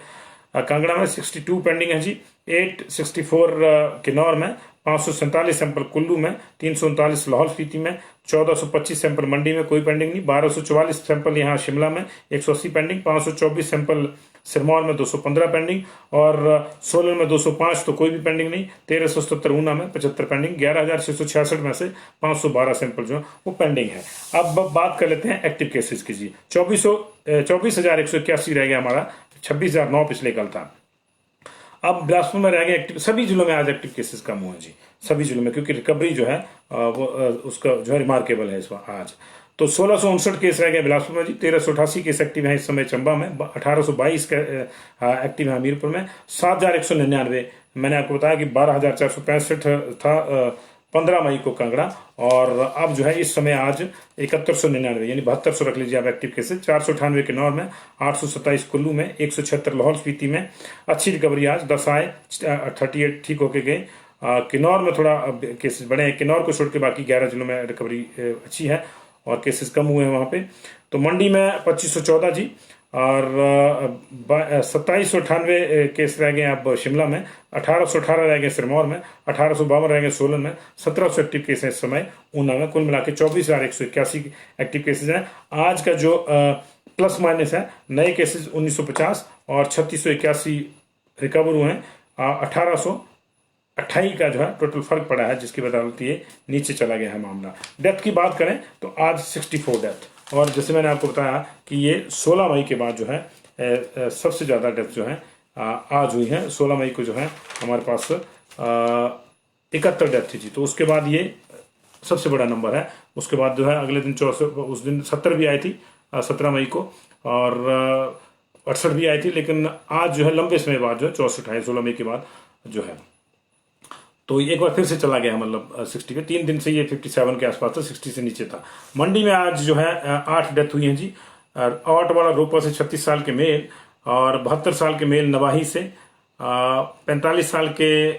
कांगड़ा में, 62 पेंडिंग है जी, 864 किन्नौर में, 547 सैंपल कुल्लू में, 339 लाहौल स्पीति में, 1425 सैंपल मंडी में कोई पेंडिंग नहीं, 1244 सैंपल यहाँ शिमला में, 180 पेंडिंग, 524 सैंपल सिरमौर में, 215 पेंडिंग और सोलन में 205 तो कोई भी पेंडिंग नहीं, 1377 ऊना में 75 पेंडिंग, 11,666 में से 512 सैंपल जो वो पेंडिंग है। अब बात कर लेते हैं एक्टिव केसेस की जी। 24,181 रह गया हमारा, 26,009 पिछले कल था। अब बिलासपुर में रह गए एक्टिव, सभी जिलों में आज एक्टिव केसेस कम हुए जी, सभी जिलों में, क्योंकि रिकवरी जो है वो उसका जो है रिमार्केबल है इस बार आज। तो 1659 केस रह गए बिलासपुर में जी, 1388 केस एक्टिव हैं इस समय चंबा में, 1822 एक्टिव है हमीरपुर में, 7,199 मैंने आपको बताया कि 12,465 था 15 मई को कांगड़ा, और अब जो है इस समय आज 7199 यानी 7200 रख लीजिए आप एक्टिव केसेस। 498 किन्नौर में, 827 कुल्लू में, 176 लाहौल स्पीति में। अच्छी रिकवरी आज, 10 आए, 38 ठीक होके गए। किन्नौर में थोड़ा केसेस बढ़े हैं, किन्नौर को छोड़ के बाकी 11 जिलों में रिकवरी अच्छी है और केसेस कम हुए हैं वहां पे। तो मंडी में 2514 जी और 2798 केस रह गए अब शिमला में, 1818 रह गए सिरमौर में, 1852 रह गए सोलन में, 1700 एक्टिव केस हैं इस समय ऊना में। कुल मिला के 24,181 एक्टिव केसेज हैं। आज का जो प्लस माइनस है, नए केसेज 1950 और 3681 रिकवर हुए हैं। 1828 का जो है टोटल फर्क पड़ा है, जिसकी बदौलत ये नीचे चला गया है मामला। डेथ की बात करें तो आज 64 डेथ, और जैसे मैंने आपको बताया कि ये 16 मई के बाद जो है सबसे ज़्यादा डेथ जो है आज हुई है। 16 मई को जो है हमारे पास 71 डेथ थी जी, तो उसके बाद ये सबसे बड़ा नंबर है। उसके बाद जो है अगले दिन 64, उस दिन 70 भी आई थी 17 मई को, और 68 भी आई थी, लेकिन आज जो है लंबे समय बाद जो है 64 आई 16 मई के बाद जो है, तो एक बार फिर से चला गया, मतलब 60 पे। 3 दिन से ये 57 के आसपास था, 60 से नीचे था। मंडी में आज जो है 8 डेथ हुई हैं जी। आउट वाला रोपा से 36 साल के मेल और 72 साल के मेल नवाही से, 45 साल के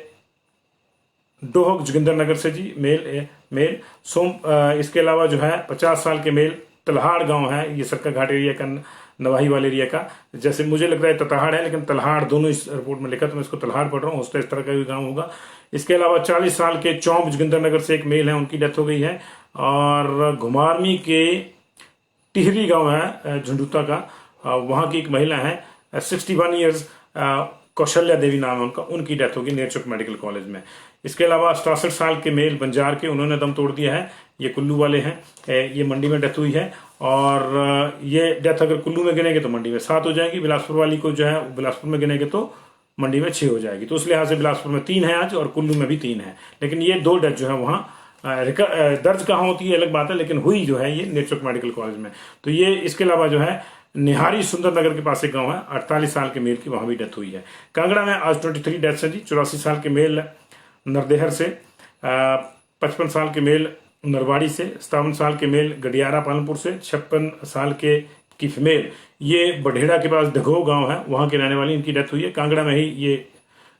डोहक जोगिंदर नगर से जी मेल इसके अलावा जो है 50 साल के मेल तलहाड़ गांव है, ये सरका घाट एरिया का, नवाही वाले एरिया का। जैसे मुझे लग रहा है ततहाड़ है, लेकिन तलहाड़ दोनों इस रिपोर्ट में लिखा, तो मैं इसको तलहाड़ पढ़ रहा हूँ, इस तरह का भी गांव होगा। इसके अलावा 40 साल के चौंप जोगिंदर नगर से एक मेल है, उनकी डेथ हो गई है। और घुमारमी के टिहरी गांव है झुंडूता का, वहां की एक महिला है 61 ईयर्स, कौशल्या देवी नाम है उनका, उनकी डेथ होगी नेरचौक मेडिकल कॉलेज में। इसके अलावा 67 साल के मेल बंजार के, उन्होंने दम तोड़ दिया है, ये कुल्लू वाले हैं, ये मंडी में डेथ हुई है। और ये डेथ अगर कुल्लू में गिनेंगे तो मंडी में 7 हो जाएंगी, बिलासपुर वाली को जो है बिलासपुर में गिनेंगे तो मंडी में 6 हो जाएगी। तो उस लिहाज से बिलासपुर में 3 है आज और कुल्लू में भी 3 है। लेकिन ये 2 डेथ जो है वहाँ दर्ज कहाँ होती है अलग बात है, लेकिन हुई जो है ये नेचुरल मेडिकल कॉलेज में। तो ये इसके अलावा जो है निहारी सुंदरनगर के पास एक गांव है, 48 साल के मेल की, वहां भी डेथ हुई है। कांगड़ा में आज 23 डेथ्स हैं जी। 84 साल के मेल नरदेहर से, 55 साल के मेल नरवाड़ी से, 57 साल के मेल गडियारा पालनपुर से, 56 साल की फीमेल ये बढ़ेड़ा के पास ढगो गांव है वहां के रहने वाली, इनकी डेथ हुई है। कांगड़ा में ही ये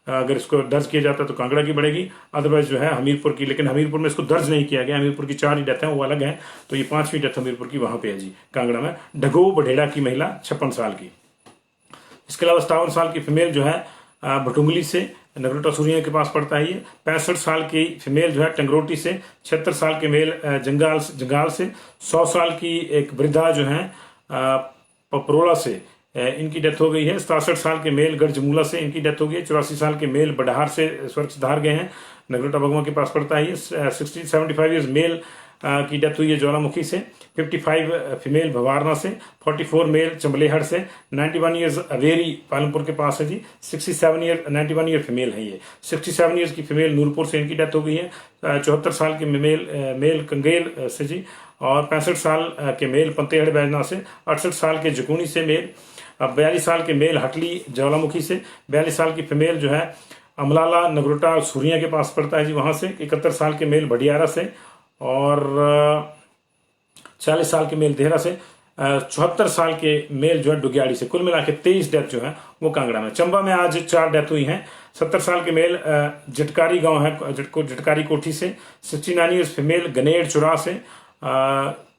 अगर इसको दर्ज किया जाता तो कांगड़ा की बढ़ेगी, अदरवाइज जो है हमीरपुर की, लेकिन हमीरपुर में इसको दर्ज नहीं किया गया। हमीरपुर की 4 ही डेथ हैं, वो अलग हैं। तो ये 5वीं डेथ हमीरपुर की वहां पे है जी, कांगड़ा में। ढगो बढ़ेड़ा की महिला 56 साल की। इसके अलावा 57 साल की फीमेल जो है भटुंगली से, नगरोटा सूरिया के पास पड़ता है ये। 65 साल की फीमेल जो है टंगरोटी से। 76 साल के मेल जंगाल से। 100 साल की एक वृद्धा जो है पपरोला से, इनकी डेथ हो गई है। 67 साल के मेल गढ़जमूला से, इनकी डेथ हो गई है। 84 साल के मेल बडहार से स्वर्ग से धार गए हैं, नगरोटा भगवा के पास पड़ता है ये। 75 ईयर्स मेल की डेथ हुई है ज्वालामुखी से। 55 फीमेल भवारना से। 44 मेल चंबलेहड़ से। 91 ईयर्स अवेरी पालमपुर के पास है जी। 91 ईयर फीमेल है ये। 67 ईयर्स की फीमेल नूरपुर से, इनकी डेथ हो गई है। 74 साल के मेल कंगेल से जी। और 65 साल के मेल पंतेहड़ बैजना से। 68 साल के जकुनी से मेल। 42 साल के मेल हटली ज्वालामुखी से। 42 साल की फीमेल जो है अमलाला नगरोटा सूरिया के पास पड़ता है जी, वहां से। 71 साल के मेल भडियारा से। और 40 साल के मेल देहरा से। 74 साल के मेल जो है डुग्याड़ी से। कुल मिला के 23 डेथ जो है वो कांगड़ा में। चंबा में आज 4 डेथ हुई हैं। 70 साल के मेल जटकारी गांव है, जटकारी कोठी से। 69 ईयर्स फीमेल गनेड़ चुरा से।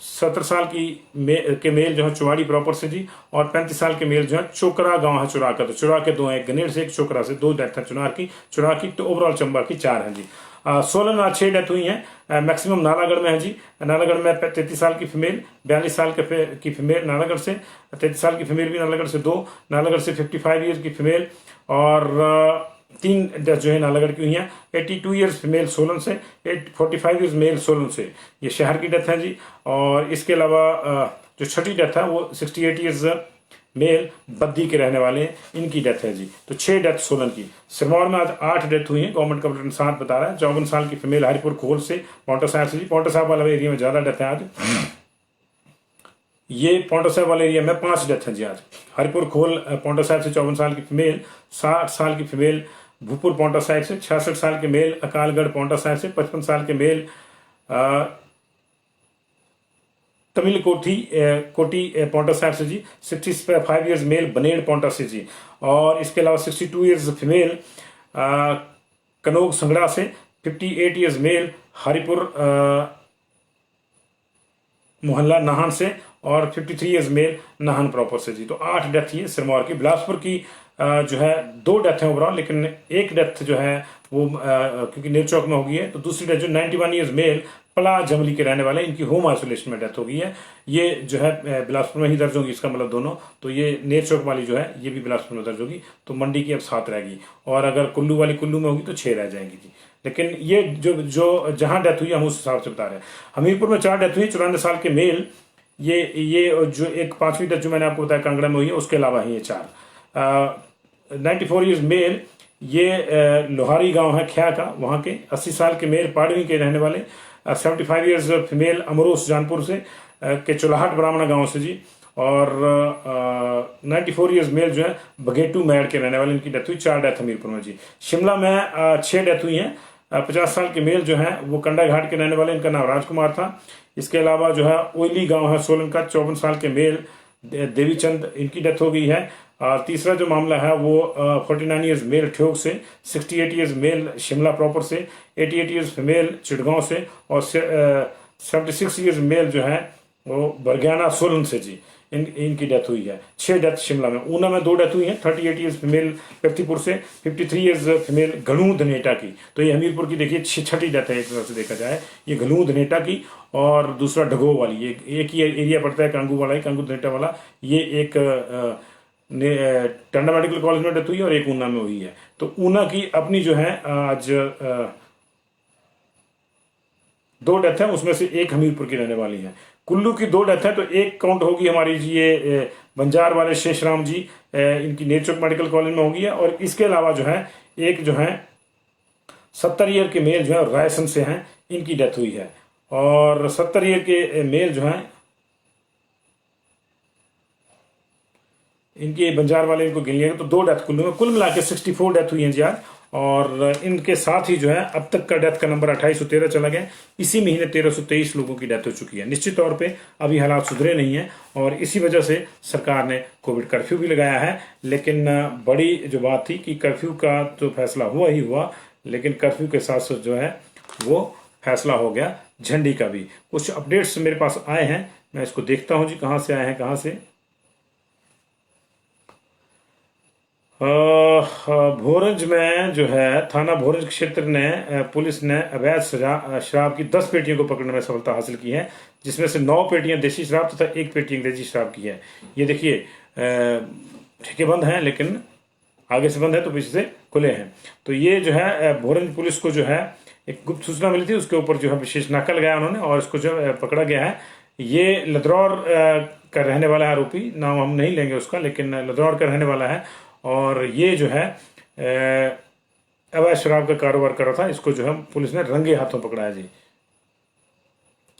70 साल के मेल जो है चुवाड़ी प्रॉपर से जी। और 35 साल के मेल जो है चोकरा गांव है चुरा का। तो चुरा के 2 हैं, एक गनेड़ से एक चोकरा से। 2 डेथ है चुरा की। तो ओवरऑल चंबा की 4 है जी। सोलन में आज 6 डेथ हुई हैं। मैक्सिमम नालागढ़ में है जी। नालागढ़ में 33 साल की फीमेल, 42 साल की फीमेल नालागढ़ से। 33 साल की फीमेल भी नालागढ़ से 2। नालागढ़ से 55 ईयर्स की फीमेल। और 3 डेथ जो है नालागढ़ की हुई हैं। 82 ईयर्स फीमेल सोलन से। 45 ईयर्स मेल सोलन से। ये शहर की डेथ है जी। और इसके अलावा जो छठी डेथ है वो 68 ईयर्स मेल बद्दी के रहने वाले हैं, इनकी डेथ है जी। तो 6 डेथ सोलन की। सिरमौर में आज 8 डेथ हुई हैं, गवर्नमेंट का बुलेटिन 7 बता रहा है। 54 साल की फीमेल हरिपुर खोल से, पौंटा साहिब से जी। पौंटा साहिब वाले एरिया में ज्यादा डेथ है आज। ये पौंटा साहिब वाले एरिया में 5 डेथ है जी आज। हरिपुर खोल पौंटा साहिब से 54 साल की फीमेल। 60 साल की फीमेल भूपुर पौंटा साहिब से। 66 साल के मेल अकालगढ़ पौंटा साहिब से। 55 साल के मेल तमिल कोटी पौंटा साहिब से जी। 65 ईयर्स मेल बनेड़ पौंटा से जी। और इसके अलावा 62 ईयर्स फीमेल कनोग संगड़ा से। 58 ईयर्स मेल हरिपुर मोहल्ला नाहन से। और 53 ईयर्स मेल नाहन प्रॉपर से जी। तो 8 डेथ ही है सिरमौर की। बिलासपुर की जो है 2 डेथ है ओवरऑल, लेकिन एक डेथ जो है वो क्योंकि नेर चौक में हो गई है। तो दूसरी डेथ जो 91 ईयर्स मेल पला जमली के रहने वाले, इनकी होम आइसोलेशन में डेथ हो गई है। ये जो है बिलासपुर में ही दर्ज होगी, इसका मतलब दोनों। तो ये नेर चौक वाली जो है ये भी बिलासपुर में दर्ज होगी। तो मंडी की अब 7 रहेगी। और अगर कुल्लू वाली कुल्लू में होगी तो 6 रह जाएंगी जी। लेकिन ये जो जहां डेथ हुई हम उस हिसाब से बता रहे हैं। हमीरपुर में 4 डेथ हुई। 94 साल के मेल, ये जो एक 5वीं डेथ जो मैंने आपको बताया कांगड़ा में हुई है, उसके अलावा ही ये 4। 94 ईयर्स मेल ये लोहारी गांव है ख्या का, वहां के। 80 साल के मेल पाड़वी के रहने वाले। 75 ईयर्स फीमेल अमरोस जानपुर से के चुलाहट ब्राह्मणा गांव से जी। और 94 ईयर्स मेल जो है बघेटू मैड के रहने वाले, इनकी डेथ हुई। 4 डेथ हमीरपुर में जी। शिमला में 6 डेथ हुई हैं। 50 साल के मेल जो है वो कंडा घाट के रहने वाले, इनका नाम राजकुमार था। इसके अलावा जो है ओइली गांव है सोलन का, 54 साल के मेल देवीचंद, इनकी डेथ हो गई है। तीसरा जो मामला है वो 49 ईयर्स मेल ठ्योक से। 68 ईयर्स मेल शिमला प्रॉपर से। 88 ईयर्स फीमेल चिड़गांव से। और 76 ईयर्स मेल जो है वो बरगाना सोलन से जी। इनकी डेथ हुई है। 6 डेथ शिमला में। ऊना में 2 डेथ हुई है। 38 ईयर्स फीमेल व्यक्तिपुर से। 53 ईयर्स फीमेल घलू धनेटा की। तो ये हमीरपुर की देखिए 6ठी डेथ है एक तरह से देखा जाए। ये घलू धनेटा की। और दूसरा ढगो वाली, एक ही एरिया पड़ता है कांगू वाला ही, कांगू धनेटा वाला। ये एक टांडा मेडिकल कॉलेज में डेथ हुई है और एक ऊना में हुई है। तो ऊना की अपनी जो है आज 2 डेथ है, उसमें से एक हमीरपुर की रहने वाली है। कुल्लू की 2 डेथ है, तो एक काउंट होगी हमारी ये बंजार वाले शेषराम जी, इनकी नेचुरल मेडिकल कॉलेज में हो गई है। और इसके अलावा जो है एक जो है 70 ईयर के मेल जो है रायसन से हैं, इनकी डेथ हुई है। और 70 ईयर के मेल जो हैं इनके बंजार वाले इनको गिन लिया तो 2 डेथ कुल मिला के 64 डेथ हुई हैं जी आज। और इनके साथ ही जो है अब तक का डेथ का नंबर 2813 चला गया। इसी महीने 1323 लोगों की डेथ हो चुकी है। निश्चित तौर पे अभी हालात सुधरे नहीं हैं और इसी वजह से सरकार ने कोविड कर्फ्यू भी लगाया है। लेकिन बड़ी जो बात थी कि कर्फ्यू का तो फैसला हुआ ही हुआ, लेकिन कर्फ्यू के साथ साथ जो है वो फैसला हो गया झंडी का भी। कुछ अपडेट्स मेरे पास आए हैं, मैं इसको देखता हूं जी कहाँ से आए हैं कहाँ से। भोरंज में जो है थाना भोरंज क्षेत्र ने पुलिस ने अवैध शराब की 10 पेटियों को पकड़ने में सफलता हासिल की है, जिसमें से 9 पेटियां देसी शराब तथा 1 पेटी अंग्रेजी शराब की है। ये देखिए ठेके बंद हैं, लेकिन आगे से बंद है तो पीछे से खुले हैं। तो ये जो है भोरंज पुलिस को जो है एक गुप्त सूचना मिली थी, उसके ऊपर जो है विशेष नाका लगाया उन्होंने और इसको जो है पकड़ा गया है। ये लदरौर का रहने वाला है आरोपी, नाम हम नहीं लेंगे उसका, लेकिन लदरौर का रहने वाला है। और ये जो है अवैध शराब का कारोबार कर रहा था। इसको जो है पुलिस ने रंगे हाथों पकड़ा है जी।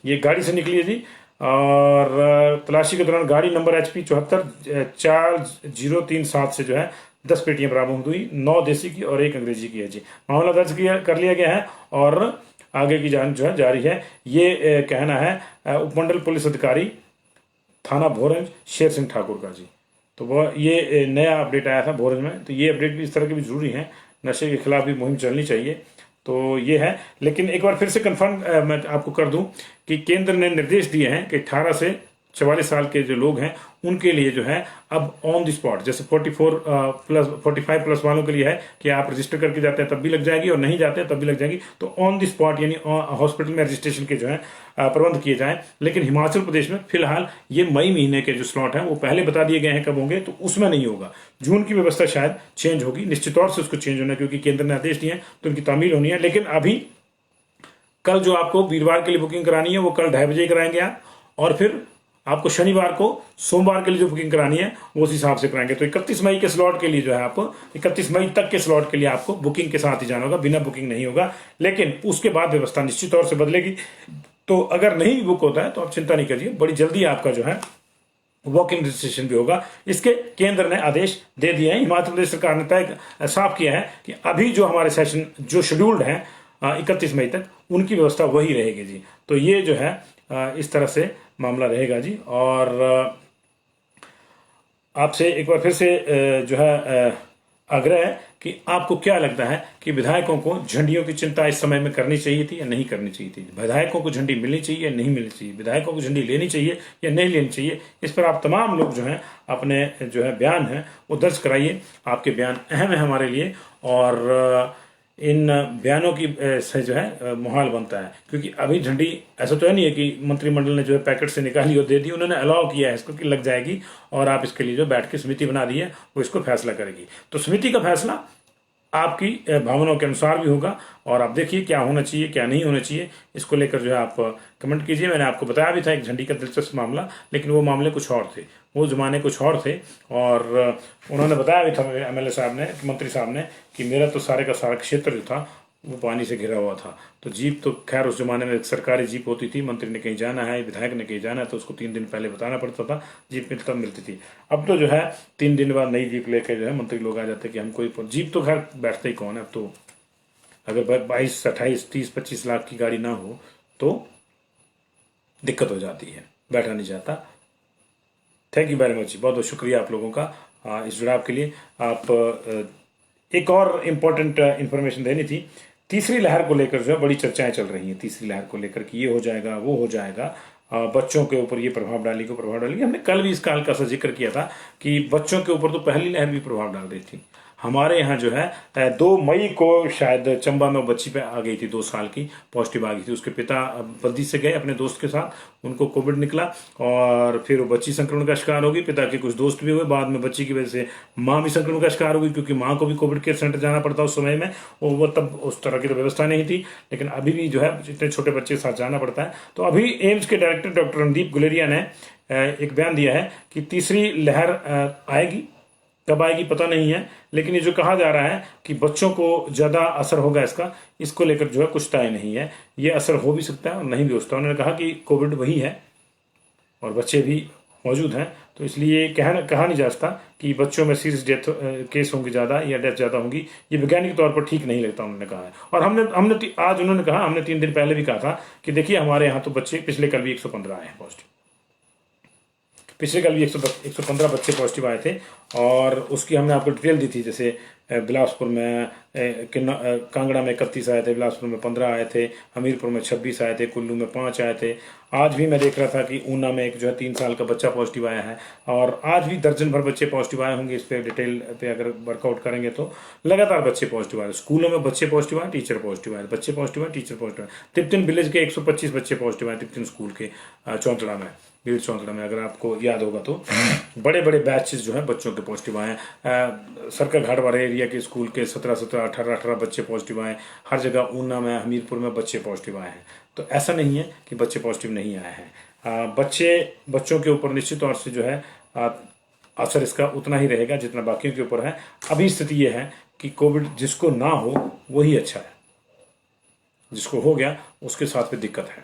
ये गाड़ी से निकली है जी और तलाशी के दौरान गाड़ी नंबर HP 744037 से जो है 10 पेटियां बरामद हुई, 9 देसी की और 1 अंग्रेजी की है जी। मामला दर्ज कर लिया गया है और आगे की जांच जो है जारी है। ये कहना है उपमंडल पुलिस अधिकारी थाना भोरंज शेर सिंह ठाकुर का जी। तो वह ये नया अपडेट आया था भोरंज में। तो ये अपडेट भी इस तरह के भी जरूरी हैं, नशे के खिलाफ भी मुहिम चलनी चाहिए। तो ये है, लेकिन एक बार फिर से कंफर्म मैं आपको कर दूं कि केंद्र ने निर्देश दिए हैं कि 18 से 44 साल के जो लोग हैं उनके लिए जो है अब ऑन द स्पॉट, जैसे 45 प्लस वालों के लिए है कि आप रजिस्टर करके जाते हैं तब भी लग जाएगी और नहीं जाते हैं तब भी लग जाएगी। तो ऑन द स्पॉट यानी हॉस्पिटल में रजिस्ट्रेशन के जो है प्रबंध किए जाएं। लेकिन हिमाचल प्रदेश में फिलहाल ये मई महीने के जो स्लॉट है वो पहले बता दिए गए हैं कब होंगे, तो उसमें नहीं होगा। जून की व्यवस्था शायद चेंज होगी, निश्चित तौर से उसको चेंज होना है क्योंकि केंद्र ने आदेश दिए हैं तो उनकी तामील होनी है। लेकिन अभी कल जो आपको वीरवार के लिए बुकिंग करानी है वो कल 2:30 बजे कराएंगे आप, और फिर आपको शनिवार को सोमवार के लिए जो बुकिंग करानी है वो उस हिसाब से कराएंगे। तो 31 मई के स्लॉट के लिए जो है आपको 31 मई तक के स्लॉट के लिए आपको बुकिंग के साथ ही जाना होगा, बिना बुकिंग नहीं होगा। लेकिन उसके बाद व्यवस्था निश्चित तौर से बदलेगी। तो अगर नहीं बुक होता है तो आप चिंता नहीं करिए, बड़ी जल्दी आपका जो है वॉक इन रजिस्ट्रेशन भी होगा। इसके केंद्र ने आदेश दे दिए हैं। हिमाचल प्रदेश सरकार ने तय साफ किया है कि अभी जो हमारे सेशन जो शेड्यूल्ड हैं 31 मई तक, उनकी व्यवस्था वही रहेगी जी। तो ये जो है इस तरह से मामला रहेगा जी। और आपसे एक बार फिर से जो है आग्रह है कि आपको क्या लगता है कि विधायकों को झंडियों की चिंता इस समय में करनी चाहिए थी या नहीं करनी चाहिए थी? विधायकों को झंडी मिलनी चाहिए या नहीं मिलनी चाहिए? विधायकों को झंडी लेनी चाहिए या नहीं लेनी चाहिए? इस पर आप तमाम लोग जो हैं अपने जो है बयान हैं वो दर्ज कराइए। आपके बयान अहम है हमारे लिए और इन बयानों की से जो है माहौल बनता है। क्योंकि अभी झंडी ऐसा तो है नहीं है कि मंत्रिमंडल ने जो है पैकेट से निकाली और दे दी, उन्होंने अलाउ किया है इसको कि लग जाएगी और आप इसके लिए जो बैठ के समिति बना दी है वो इसको फैसला करेगी। तो समिति का फैसला आपकी भावनाओं के अनुसार भी होगा और आप देखिए क्या होना चाहिए क्या नहीं होना चाहिए, इसको लेकर जो है आप कमेंट कीजिए। मैंने आपको बताया भी था एक झंडी का दिलचस्प मामला, लेकिन वो मामले कुछ और थे, वो जमाने कुछ और थे। और उन्होंने बताया भी था MLA साहब ने, मंत्री साहब ने, कि मेरा तो सारे का सारा क्षेत्र जो था वो पानी से घिरा हुआ था। तो जीप तो खैर उस जमाने में एक सरकारी जीप होती थी, मंत्री ने कहीं जाना है, विधायक ने कहीं जाना है तो उसको 3 दिन पहले बताना पड़ता था, जीप तब मिलती थी। अब तो जो है 3 दिन बाद नई जीप लेकर जो है मंत्री लोग आ जाते कि हम कोई जीप तो खैर बैठते ही कौन है। अब तो अगर 22, 28, 30, 25 लाख की गाड़ी ना हो तो दिक्कत हो जाती है, बैठा नहीं जाता। थैंक यू वेरी मच, बहुत बहुत शुक्रिया आप लोगों का इस जुड़ाव के लिए। आप एक और इम्पोर्टेंट इंफॉर्मेशन देनी थी। तीसरी लहर को लेकर जो है बड़ी चर्चाएं चल रही हैं, तीसरी लहर को लेकर कि ये हो जाएगा वो हो जाएगा, बच्चों के ऊपर ये प्रभाव डालेगी। हमने कल भी इसका हल्का सा जिक्र किया था कि बच्चों के ऊपर तो पहली लहर भी प्रभाव डाल रही थी। हमारे यहाँ जो है 2 मई को शायद चंबा में बच्ची पे आ गई थी, 2 साल की, पॉजिटिव आ गई थी। उसके पिता बल्दी से गए अपने दोस्त के साथ, उनको कोविड निकला और फिर वो बच्ची संक्रमण का शिकार हो गई। पिता के कुछ दोस्त भी हुए, बाद में बच्ची की वजह से माँ भी संक्रमण का शिकार हो गई क्योंकि माँ को भी कोविड केयर सेंटर जाना पड़ता उस समय में। वो तब उस तरह की तो व्यवस्था नहीं थी, लेकिन अभी भी जो है इतने छोटे बच्चे के साथ जाना पड़ता है। तो अभी एम्स के डायरेक्टर डॉक्टर रणदीप गुलेरिया ने एक बयान दिया है कि तीसरी लहर आएगी, कब आएगी पता नहीं है, लेकिन ये जो कहा जा रहा है कि बच्चों को ज़्यादा असर होगा इसको लेकर जो है कुछ तय नहीं है। ये असर हो भी सकता है और नहीं भी हो सकता। उन्होंने कहा कि कोविड वही है और बच्चे भी मौजूद हैं, तो इसलिए कहा नहीं जा सकता कि बच्चों में सीरियस डेथ केस होंगे ज़्यादा या डेथ ज़्यादा होंगी। ये वैज्ञानिक तौर पर ठीक नहीं लगता, उन्होंने कहा है। और हमने आज उन्होंने कहा, हमने 3 दिन पहले भी कहा था कि देखिए हमारे यहाँ तो बच्चे पिछले कल भी 115 आए हैं पॉजिटिव, पिछले कल भी 115 बच्चे पॉजिटिव आए थे और उसकी हमने आपको डिटेल दी थी। जैसे बिलासपुर में कांगड़ा में 31 आए थे, बिलासपुर में 15 आए थे, हमीरपुर में 26 आए थे, कुल्लू में 5 आए थे। आज भी मैं देख रहा था कि ऊना में एक जो है 3 साल का बच्चा पॉजिटिव आया है और आज भी दर्जन भर बच्चे पॉजिटिव आए होंगे। इस पर डिटेल पे अगर वर्कआउट करेंगे तो लगातार बच्चे पॉजिटिव आए। स्कूलों में बच्चे पॉजिटिव आए, टीचर पॉजिटिव आए, बच्चे पॉजिटिव आए, टीचर पॉजिटिव आए। तिब्बतिन विलेज के 125 बच्चे पॉजिटिव आए तिब्बतिन स्कूल के चौंतड़ा में, भीड़ चौंतड़ा में, अगर आपको याद होगा तो बड़े बड़े बैचेस जो है बच्चों के पॉजिटिव आए। सरका घाट वाले एरिया के स्कूल के 17 18 बच्चे पॉजिटिव आए। हर जगह ऊना में, हमीरपुर में बच्चे पॉजिटिव आए हैं। तो ऐसा नहीं है कि बच्चे पॉजिटिव नहीं आए हैं। बच्चों के ऊपर निश्चित तौर से जो है असर इसका उतना ही रहेगा जितना बाकियों के ऊपर है। अभी स्थिति यह है कि कोविड जिसको ना हो वही अच्छा है, जिसको हो गया उसके साथ में दिक्कत है।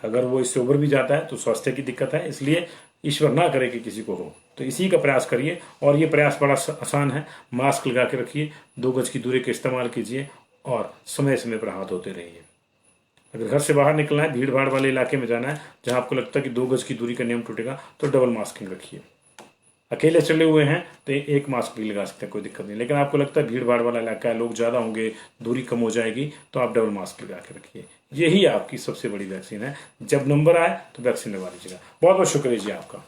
अगर वो इससे उबर भी जाता है तो स्वास्थ्य की दिक्कत है, इसलिए ईश्वर ना करे कि किसी को हो। तो इसी का प्रयास करिए और ये प्रयास बड़ा आसान है। मास्क लगा के रखिए, 2 गज की दूरी का इस्तेमाल कीजिए और समय समय पर हाथ धोते रहिए। अगर घर से बाहर निकलना है, भीड़ भाड़ वाले इलाके में जाना है जहां आपको लगता है कि 2 गज की दूरी का नियम टूटेगा, तो डबल मास्किंग रखिए। अकेले चले हुए हैं तो एक मास्क भी लगा सकते हैं, कोई दिक्कत नहीं। लेकिन आपको लगता है भीड़ भाड़ वाला इलाका है, लोग ज़्यादा होंगे, दूरी कम हो जाएगी, तो आप डबल मास्क लगा के रखिए। यही आपकी सबसे बड़ी वैक्सीन है। जब नंबर आए तो वैक्सीन लगवा लीजिएगा। बहुत बहुत शुक्रिया जी आपका।